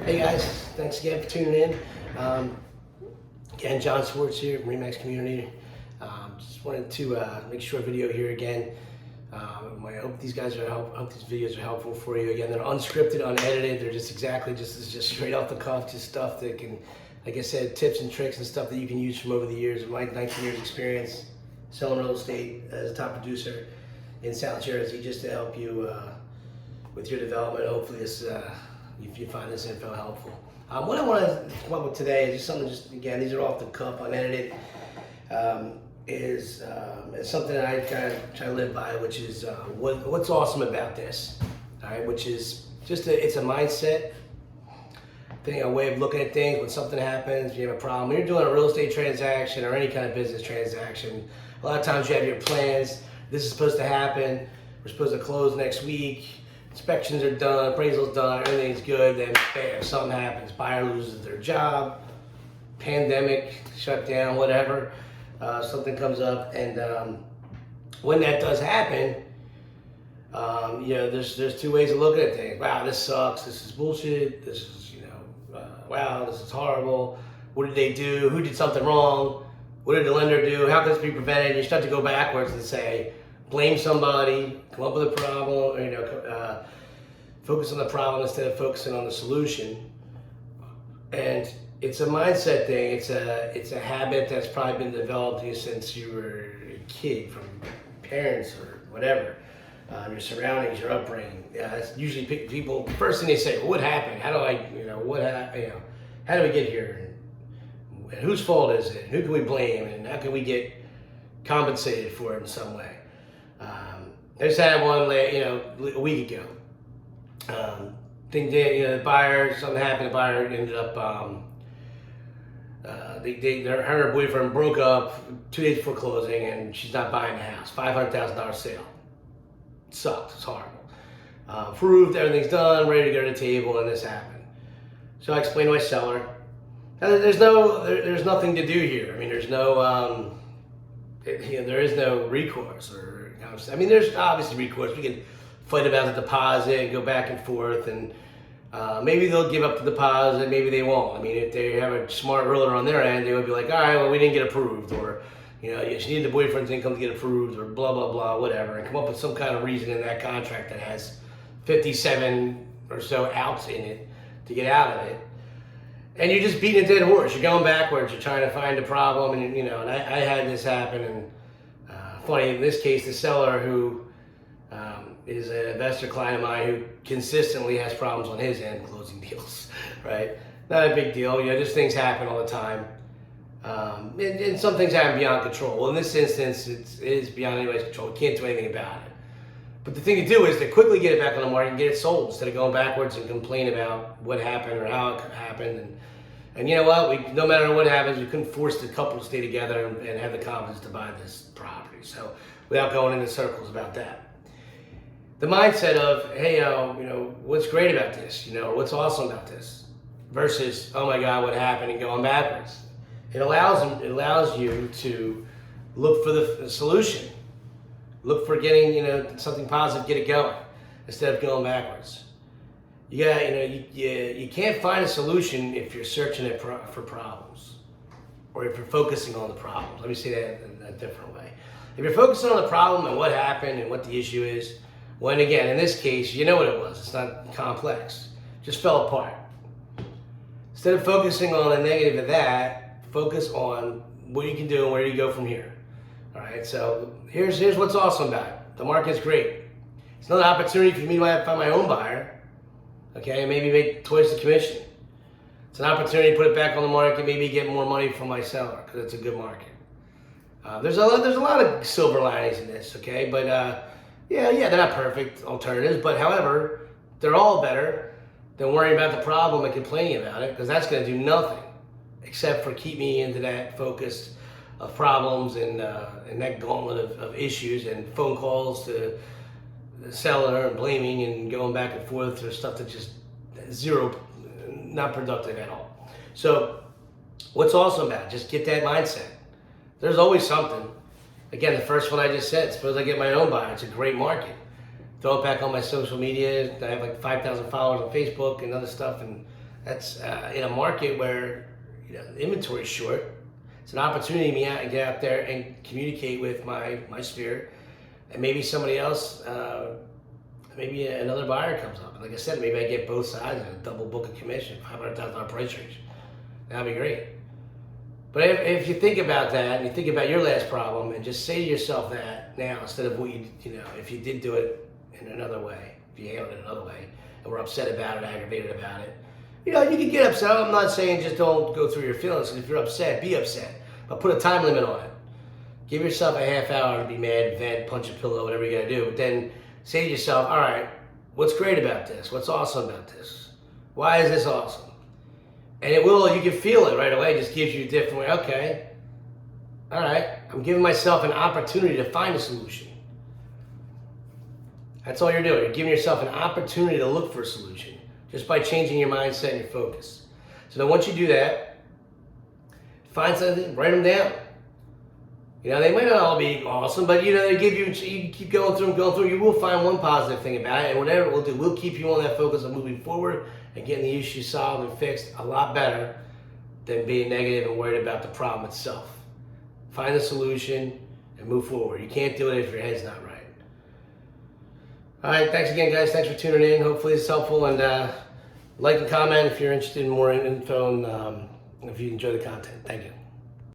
Hey guys, thanks again for tuning in. Again, John Swartz here from Remax Community. Just wanted to make a short video here again. I hope these videos are helpful for you. Again, they're unscripted, unedited. They're just just straight off the cuff, just stuff that can, like I said, tips and tricks and stuff that you can use from over the years of my 19 years experience selling real estate as a top producer in South Jersey, just to help you with your development. Hopefully if you find this info helpful. What I want to come up with today is just something, again, these are off the cuff, unedited, is something that I kind of try to live by, which is what's awesome about this, all right, which is it's a mindset thing, a way of looking at things. When something happens, you have a problem, when you're doing a real estate transaction or any kind of business transaction, a lot of times you have your plans. This is supposed to happen. We're supposed to close next week. Inspections are done, appraisal's done, everything's good, then bam, something happens. Buyer loses their job, pandemic, shutdown, whatever, something comes up, and when that does happen, there's two ways of looking at things. Wow, this sucks, this is bullshit, this is, wow, this is horrible, what did they do, who did something wrong, what did the lender do, how can this be prevented? You start to go backwards and say, blame somebody, come up with a problem, focus on the problem instead of focusing on the solution. And it's a mindset thing. It's a habit that's probably been developed since you were a kid, from parents or whatever, your surroundings, your upbringing. It's usually people. The first thing they say, well, "What happened? How do I, how do we get here? And whose fault is it? Who can we blame? And how can we get compensated for it in some way?" I just had one, a week ago. The buyer, something happened. The buyer ended up, her and her boyfriend broke up 2 days before closing, and she's not buying the house. $500,000 sale. It sucked. It's horrible. Approved, everything's done, ready to go to the table, and this happened. So I explained to my seller, there's nothing to do here. I mean, there's no, there is no recourse, there's obviously recourse. We can fight about the deposit, go back and forth, and maybe they'll give up the deposit, maybe they won't. I mean, if they have a smart realtor on their end, they would be like, all right, well, we didn't get approved, or, you need the boyfriend's income to get approved, or blah, blah, blah, whatever, and come up with some kind of reason in that contract that has 57 or so outs in it to get out of it. And you're just beating a dead horse. You're going backwards. You're trying to find a problem, and and I had this happen. And funny, in this case, the seller, who is an investor client of mine, who consistently has problems on his end closing deals, right? Not a big deal. Just things happen all the time, and some things happen beyond control. Well, in this instance, it is beyond anybody's control. You can't do anything about it. But the thing to do is to quickly get it back on the market and get it sold, instead of going backwards and complain about what happened or how it happened. And you know what? No matter what happens, we couldn't force the couple to stay together and have the confidence to buy this property. So without going into circles about that. The mindset of, hey, what's great about this? What's awesome about this? Versus, oh my God, what happened, and going backwards. It allows you to look for the solution. Look for getting, something positive, get it going, instead of going backwards. You can't find a solution if you're searching for problems, or if you're focusing on the problems. Let me say that in a different way. If you're focusing on the problem and what happened and what the issue is, when again, in this case, you know what it was. It's not complex. It just fell apart. Instead of focusing on the negative of that, focus on what you can do and where you go from here. All right, so here's what's awesome about it. The market's great. It's another opportunity for me to find my own buyer, okay, and maybe make twice the commission. It's an opportunity to put it back on the market, maybe get more money from my seller, because it's a good market. There's a lot of silver linings in this, okay, but they're not perfect alternatives, but however, they're all better than worrying about the problem and complaining about it, because that's going to do nothing except for keep me into that focus of problems and that gauntlet of issues and phone calls to the seller and blaming and going back and forth to stuff that's just not productive at all. So what's awesome about it? Just get that mindset. There's always something. Again, the first one I just said, suppose I get my own buyer. It's a great market. Throw it back on my social media. I have like 5,000 followers on Facebook and other stuff, and That's in a market where the inventory is short. It's an opportunity to me to get out there and communicate with my sphere, and maybe somebody else, maybe another buyer comes up. Like I said, maybe I get both sides and a double book of commission, $500,000 price range. That'd be great. But if you think about that and you think about your last problem and just say to yourself that now instead of what if you did do it in another way, if you handled it another way, and were upset about it, aggravated about it, you can get upset. I'm not saying just don't go through your feelings. If you're upset, be upset, but put a time limit on it. Give yourself a half hour to be mad, vent, punch a pillow, whatever you got to do. But then say to yourself, all right, what's great about this? What's awesome about this? Why is this awesome? And you can feel it right away. It just gives you a different way. Okay, all right, I'm giving myself an opportunity to find a solution. That's all you're doing. You're giving yourself an opportunity to look for a solution just by changing your mindset and your focus. So then once you do that, find something, write them down. They might not all be awesome, but they give you keep going through, you will find one positive thing about it, and whatever it will do, we'll keep you on that focus of moving forward and getting the issue solved and fixed a lot better than being negative and worried about the problem itself. Find the solution and move forward. You can't do it if your head's not right. All right, thanks again, guys. Thanks for tuning in. Hopefully it's helpful, and like and comment if you're interested in more info and if you enjoy the content. Thank you.